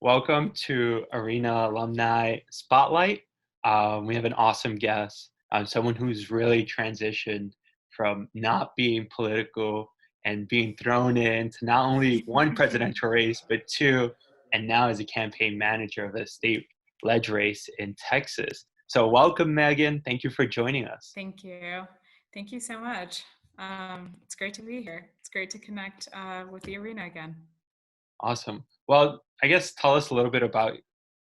Welcome to Arena Alumni Spotlight. We have an awesome guest, someone who's really transitioned from not being political and being thrown into not only one presidential race, but two, and now as a campaign manager of a state-led race in Texas. So welcome, Megan. Thank you for joining us. Thank you. Thank you so much. It's great to be here. It's great to connect with the arena again. Awesome. Well, I guess tell us a little bit about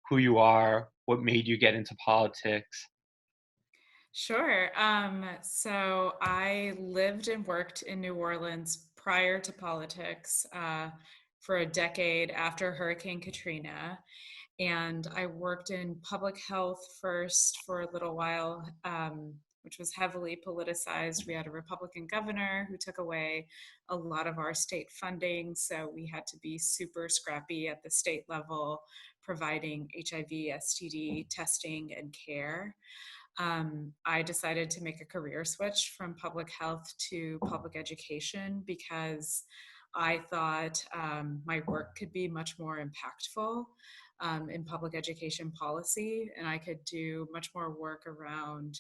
who you are, what made you get into politics. Sure. So I lived and worked in New Orleans prior to politics for a decade after Hurricane Katrina. And I worked in public health first for a little while, which was heavily politicized. We had a Republican governor who took away a lot of our state funding. So we had to be super scrappy at the state level, providing HIV, STD testing and care. I decided to make a career switch from public health to public education because I thought my work could be much more impactful in public education policy, and I could do much more work around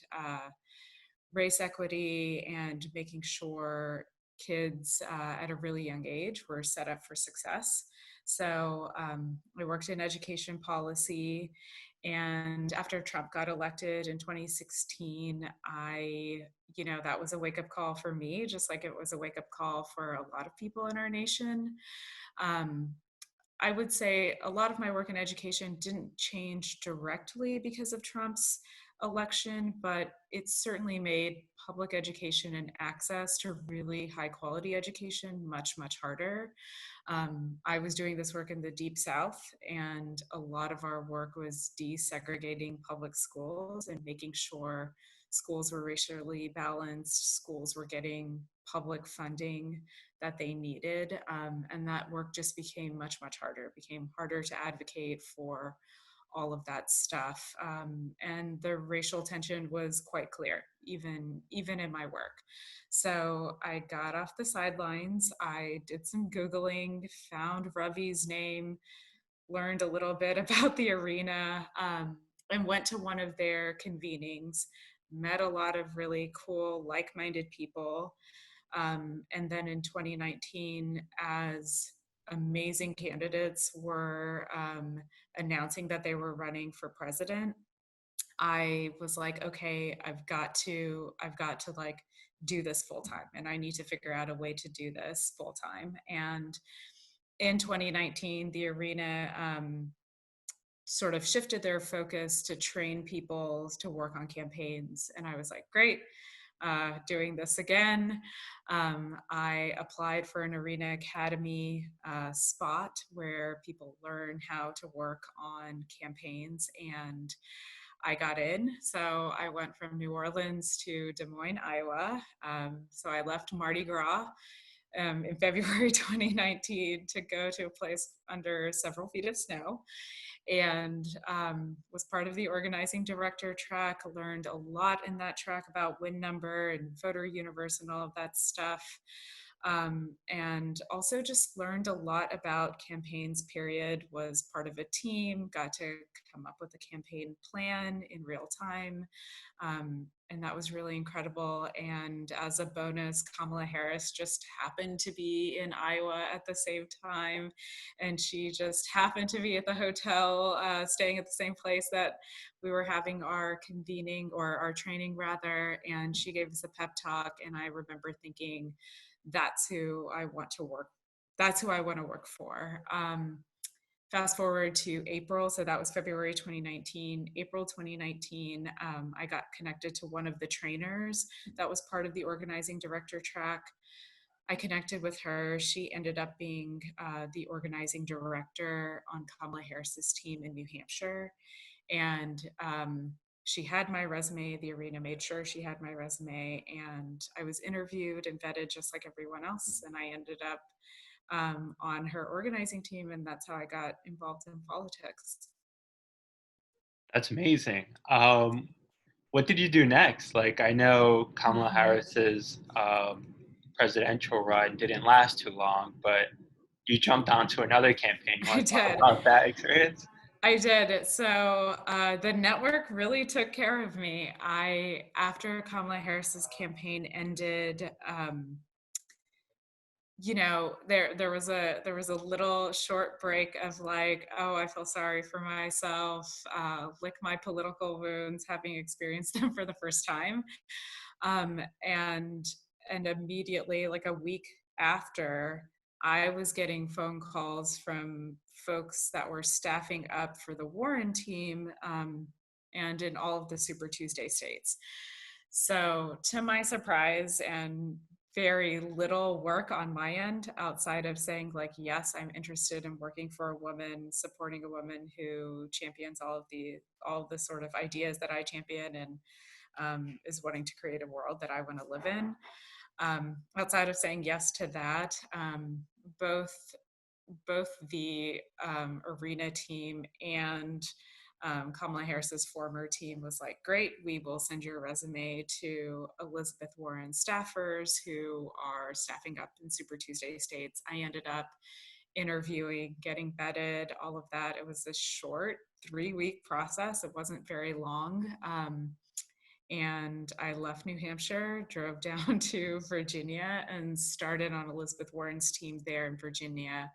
race equity and making sure kids at a really young age were set up for success. So I worked in education policy. And after Trump got elected in 2016, that was a wake up call for me, just like it was a wake up call for a lot of people in our nation. Um, I would say a lot of my work in education didn't change directly because of Trump's election, but it certainly made public education and access to really high quality education much, much harder. I was doing this work in the Deep South, and a lot of our work was desegregating public schools and making sure schools were racially balanced, schools were getting public funding that they needed. And that work just became much, much harder. It became harder to advocate for all of that stuff. And the racial tension was quite clear, even in my work. So I got off the sidelines. I did some Googling, found Ravi's name, learned a little bit about the arena, and went to one of their convenings, met a lot of really cool, like-minded people. And then in 2019, as amazing candidates were announcing that they were running for president, I was like, okay, I've got to like do this full time, and I need to figure out a way to do this full time. And in 2019, the arena sort of shifted their focus to train people to work on campaigns. And I was like, great, doing this again. I applied for an Arena Academy spot where people learn how to work on campaigns, and I got in. So I went from New Orleans to Des Moines, Iowa. So I left Mardi Gras in February 2019 to go to a place under several feet of snow, and was part of the organizing director track. Learned a lot in that track about win number and voter universe and all of that stuff. And also just learned a lot about campaigns, period. Was part of a team, got to come up with a campaign plan in real time. And that was really incredible. And as a bonus, Kamala Harris just happened to be in Iowa at the same time. And she just happened to be at the hotel, staying at the same place that we were having our convening, or our training rather. And she gave us a pep talk. And I remember thinking, that's who I want to work. That's who I want to work for. Fast forward to April, so that was February 2019. April 2019, I got connected to one of the trainers that was part of the organizing director track. I connected with her. She ended up being the organizing director on Kamala Harris's team in New Hampshire. And she had my resume. The arena made sure she had my resume, and I was interviewed and vetted just like everyone else. And I ended up on her organizing team, and that's how I got involved in politics. That's amazing. What did you do next? Like, I know Kamala Mm-hmm. Harris's presidential run didn't last too long, but you jumped onto another campaign. I Want to talk did. about that experience? I did. So the network really took care of me. After Kamala Harris's campaign ended, there was a little short break of like, oh, I feel sorry for myself, lick my political wounds, having experienced them for the first time. um, and and immediately, like a week after, I was getting phone calls from folks that were staffing up for the Warren team, and in all of the Super Tuesday states. So to my surprise, and very little work on my end outside of saying like, yes, I'm interested in working for a woman, supporting a woman who champions all of the sort of ideas that I champion, and is wanting to create a world that I want to live in. Outside of saying yes to that, both both the arena team and Kamala Harris's former team was like, great, we will send your resume to Elizabeth Warren staffers who are staffing up in Super Tuesday states. I ended up interviewing, getting vetted, all of that. It was a short 3-week process. It wasn't very long. And I left New Hampshire, drove down to Virginia, and started on Elizabeth Warren's team there in Virginia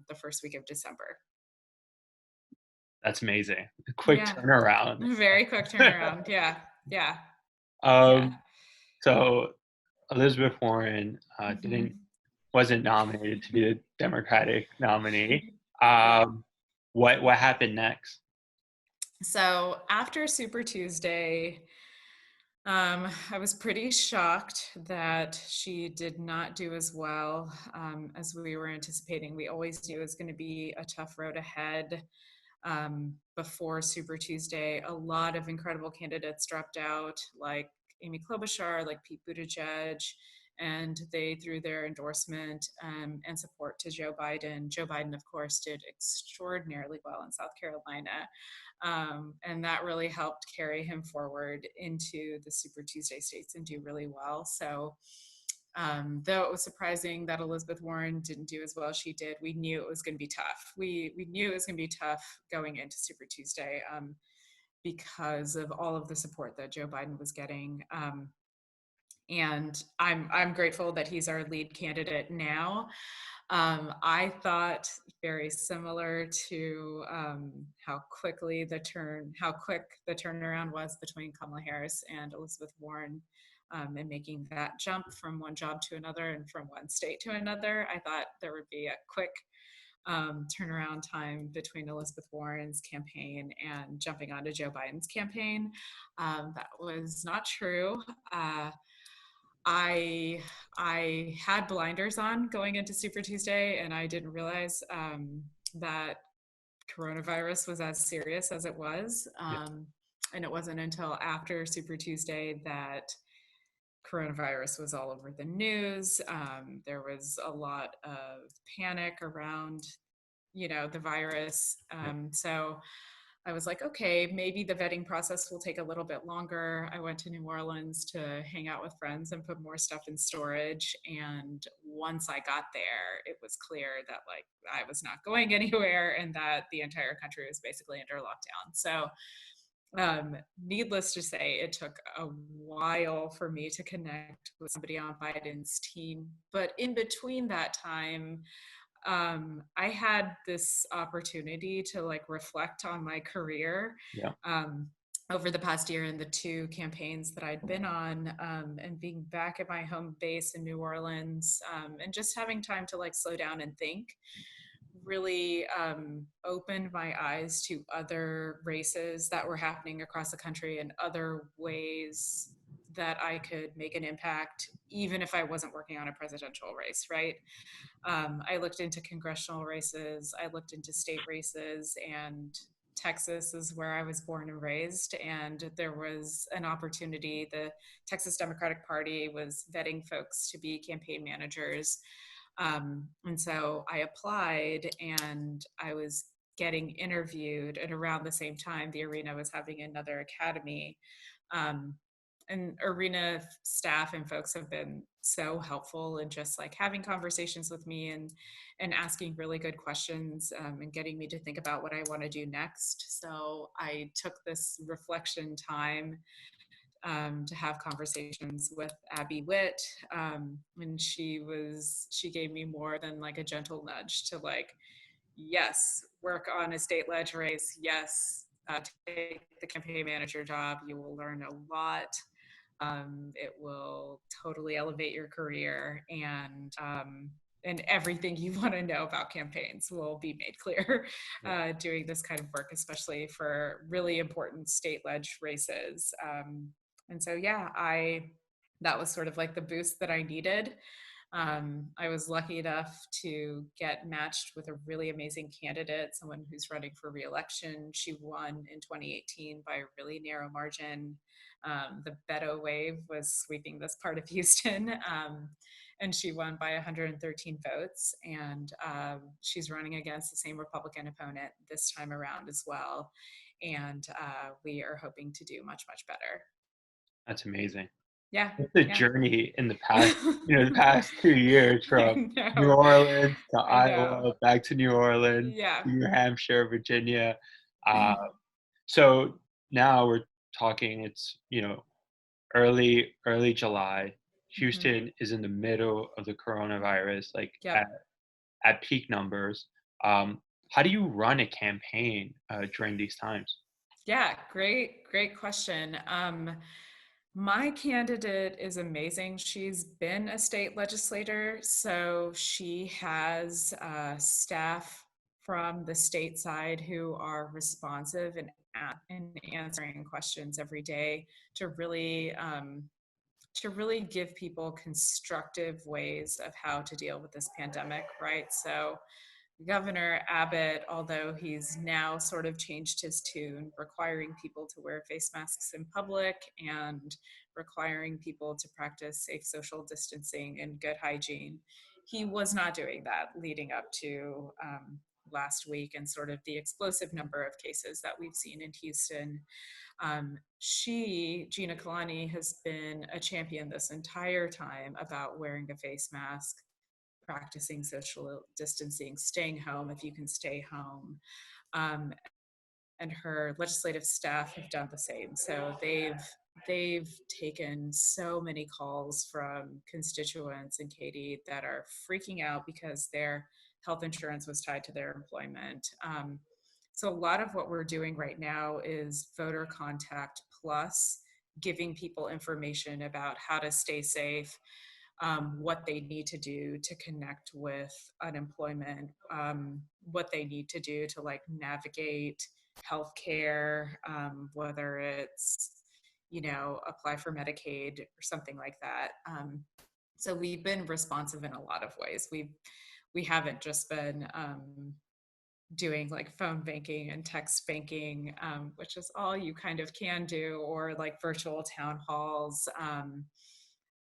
the first week of December. That's amazing. A quick Yeah, turnaround. very quick turnaround. Yeah, yeah, yeah. um, so Elizabeth Warren Hmm. wasn't nominated to be the Democratic nominee. Yeah. What happened next? So after Super Tuesday, I was pretty shocked that she did not do as well as we were anticipating. We always knew it was going to be a tough road ahead. Before Super Tuesday, a lot of incredible candidates dropped out, like Amy Klobuchar, like Pete Buttigieg, and they threw their endorsement and support to Joe Biden. Joe Biden, of course, did extraordinarily well in South Carolina. And that really helped carry him forward into the Super Tuesday states and do really well. So, though it was surprising that Elizabeth Warren didn't do as well as she did, we knew it was going to be tough. We knew it was going to be tough going into Super Tuesday, because of all of the support that Joe Biden was getting. And I'm grateful that he's our lead candidate now. I thought very similar to how quick the turnaround was between Kamala Harris and Elizabeth Warren, and making that jump from one job to another and from one state to another. I thought there would be a quick turnaround time between Elizabeth Warren's campaign and jumping onto Joe Biden's campaign. That was not true. I I had blinders on going into Super Tuesday, and I didn't realize that coronavirus was as serious as it was. Yeah. And it wasn't until after Super Tuesday that coronavirus was all over the news. There was a lot of panic around, the virus. Yeah. So I was like, okay, maybe the vetting process will take a little bit longer. I went to New Orleans to hang out with friends and put more stuff in storage. And once I got there, it was clear that like I was not going anywhere and that the entire country was basically under lockdown. So, needless to say, it took a while for me to connect with somebody on Biden's team. But in between that time, I had this opportunity to like reflect on my career Yeah. um, over the past year and the two campaigns that I'd been on, and being back at my home base in New Orleans, and just having time to like slow down and think really opened my eyes to other races that were happening across the country and other ways that I could make an impact, even if I wasn't working on a presidential race, right? I looked into congressional races, I looked into state races, and Texas is where I was born and raised. And there was an opportunity. The Texas Democratic Party was vetting folks to be campaign managers. And so I applied and I was getting interviewed. And around the same time, the arena was having another academy. Um, and arena staff and folks have been so helpful in just like having conversations with me and asking really good questions, and getting me to think about what I want to do next. So I took this reflection time, to have conversations with Abby Witt. And she gave me more than like a gentle nudge to like, yes, work on a state ledge race. Yes, take the campaign manager job. You will learn a lot. It will totally elevate your career, and everything you want to know about campaigns will be made clear Yeah, doing this kind of work, especially for really important state ledge races. And so, yeah, I that was sort of like the boost that I needed. I was lucky enough to get matched with a really amazing candidate, someone who's running for reelection. She won in 2018 by a really narrow margin. The Beto wave was sweeping this part of Houston, and she won by 113 votes. And she's running against the same Republican opponent this time around as well. And we are hoping to do much, much better. that's amazing. Yeah, What's the yeah. journey in the past, the past 2 years I from New know. Orleans to I know. Iowa, back to New Orleans, Yeah. New Hampshire, Virginia. Uh, so now we're talking, it's, early July. Mhm. Houston is in the middle of the coronavirus, like Yep. at peak numbers. How do you run a campaign during these times? Yeah, great question. My candidate is amazing. She's been a state legislator, so she has staff from the state side who are responsive and answering questions every day to really give people constructive ways of how to deal with this pandemic, right? So Governor Abbott, although he's now sort of changed his tune, requiring people to wear face masks in public and requiring people to practice safe social distancing and good hygiene, he was not doing that leading up to last week and sort of the explosive number of cases that we've seen in Houston. Gina Kalani, has been a champion this entire time about wearing a face mask, practicing social distancing, staying home if you can stay home. Um, and her legislative staff have done the same. So they've taken so many calls from constituents in Katy that are freaking out because their health insurance was tied to their employment. So a lot of what we're doing right now is voter contact plus giving people information about how to stay safe, what they need to do to connect with unemployment, what they need to do to like navigate healthcare, whether it's, apply for Medicaid or something like that. So we've been responsive in a lot of ways. We haven't just been doing like phone banking and text banking, which is all you kind of can do, or like virtual town halls.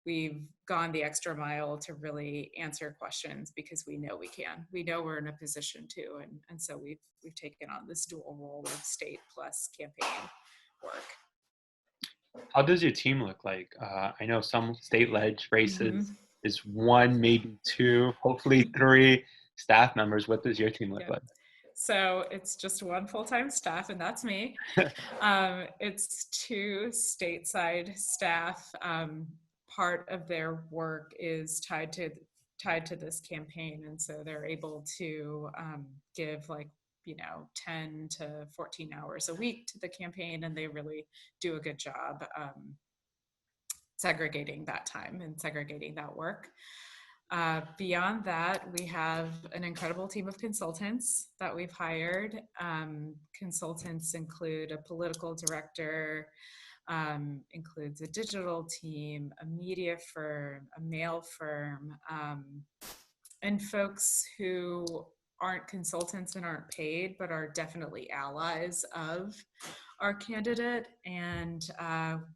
We've gone the extra mile to really answer questions because we know we can. We know we're in a position to, and so we've taken on this dual role of state plus campaign work. How does your team look like? I know some state ledge Mm-hmm. races is one, maybe two, hopefully three staff members. What does your team look Yep. like? So it's just one full-time staff, and that's me. It's two stateside staff. Part of their work is tied to this campaign, and so they're able to give like 10 to 14 hours a week to the campaign, and they really do a good job segregating that time and segregating that work. Beyond that, we have an incredible team of consultants that we've hired. Consultants include a political director, includes a digital team, a media firm, a mail firm, and folks who aren't consultants and aren't paid, but are definitely allies of our candidate. And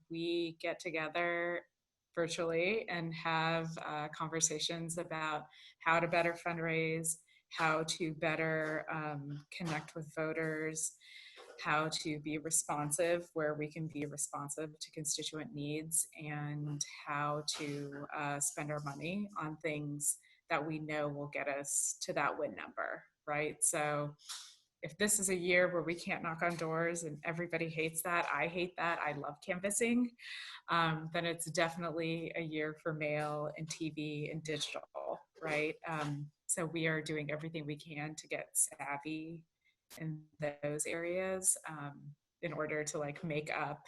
we get together virtually and have conversations about how to better fundraise, how to better connect with voters, how to be responsive where we can be responsive to constituent needs, and how to spend our money on things that we know will get us to that win number, right? So if this is a year where we can't knock on doors and everybody hates that, I hate that, I love canvassing, then it's definitely a year for mail and TV and digital, right? So we are doing everything we can to get savvy in those areas, in order to like make up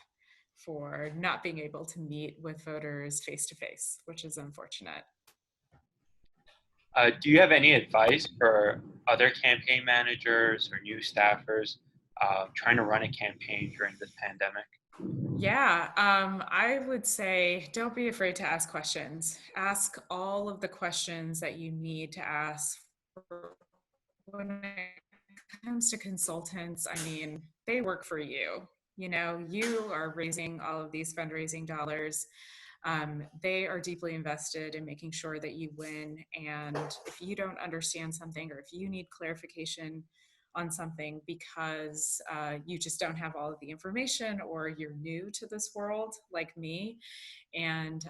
for not being able to meet with voters face to face, which is unfortunate. Do you have any advice for other campaign managers or new staffers trying to run a campaign during this pandemic? Yeah, I would say don't be afraid to ask questions. Ask all of the questions that you need to ask. When it comes to consultants, I mean, they work for you. You know, you are raising all of these fundraising dollars. They are deeply invested in making sure that you win. And if you don't understand something, or if you need clarification on something because you just don't have all of the information, or you're new to this world like me, and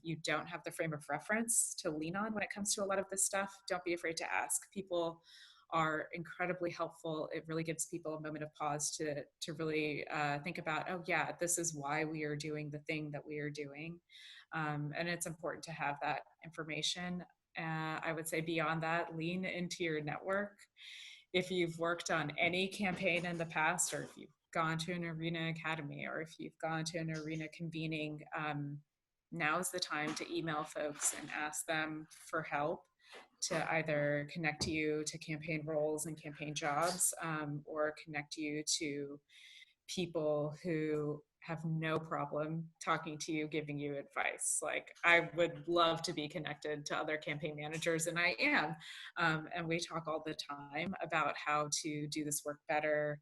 you don't have the frame of reference to lean on when it comes to a lot of this stuff, don't be afraid to ask. People are incredibly helpful. It really gives people a moment of pause to really think about, oh yeah, this is why we are doing the thing that we are doing, and it's important to have that information. I would say beyond that, lean into your network. If you've worked on any campaign in the past, or if you've gone to an arena academy, or if you've gone to an arena convening, now's the time to email folks and ask them for help, to either connect you to campaign roles and campaign jobs, or connect you to people who have no problem talking to you, giving you advice. Like, I would love to be connected to other campaign managers, and I am. And we talk all the time about how to do this work better,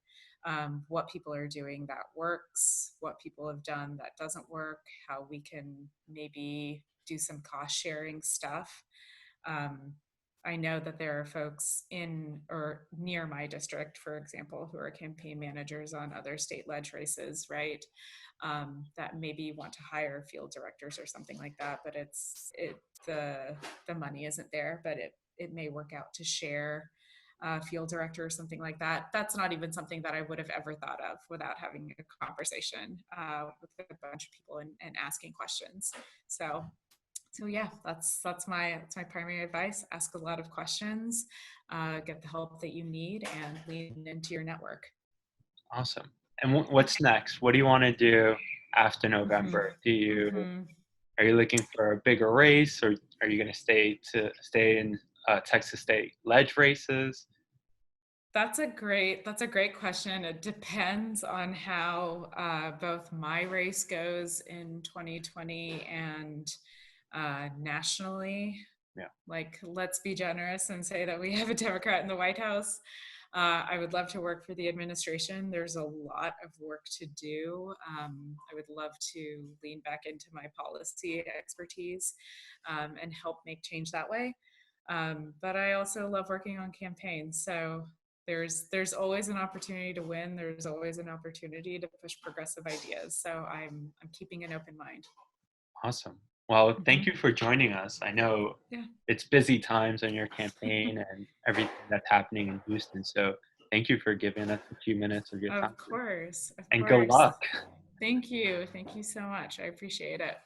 what people are doing that works, what people have done that doesn't work, how we can maybe do some cost sharing stuff. um, I know that there are folks in or near my district, for example, who are campaign managers on other state ledge races, right? That maybe want to hire field directors or something like that, but the money isn't there. But it may work out to share a field director or something like that. That's not even something that I would have ever thought of without having a conversation with a bunch of people and asking questions. So yeah, that's my primary advice. Ask a lot of questions, get the help that you need, and lean into your network. Awesome. And what's next? What do you want to do after Mm-hmm. November? Do you Mm-hmm. Are you looking for a bigger race, or are you going to stay in Texas State ledge races? That's a great question. It depends on how both my race goes in 2020 and nationally. Yeah, Like, let's be generous and say that we have a Democrat in the White House. I would love to work for the administration. There's a lot of work to do. I would love to lean back into my policy expertise, and help make change that way. But I also love working on campaigns. So there's always an opportunity to win. There's always an opportunity to push progressive ideas. So I'm keeping an open mind. awesome. Well, thank Hmm. you for joining us. I know Yeah. it's busy times on your campaign and everything that's happening in Houston. So thank you for giving us a few minutes of your time. Of course. Of And good course. luck. Thank you. Thank you so much. I appreciate it.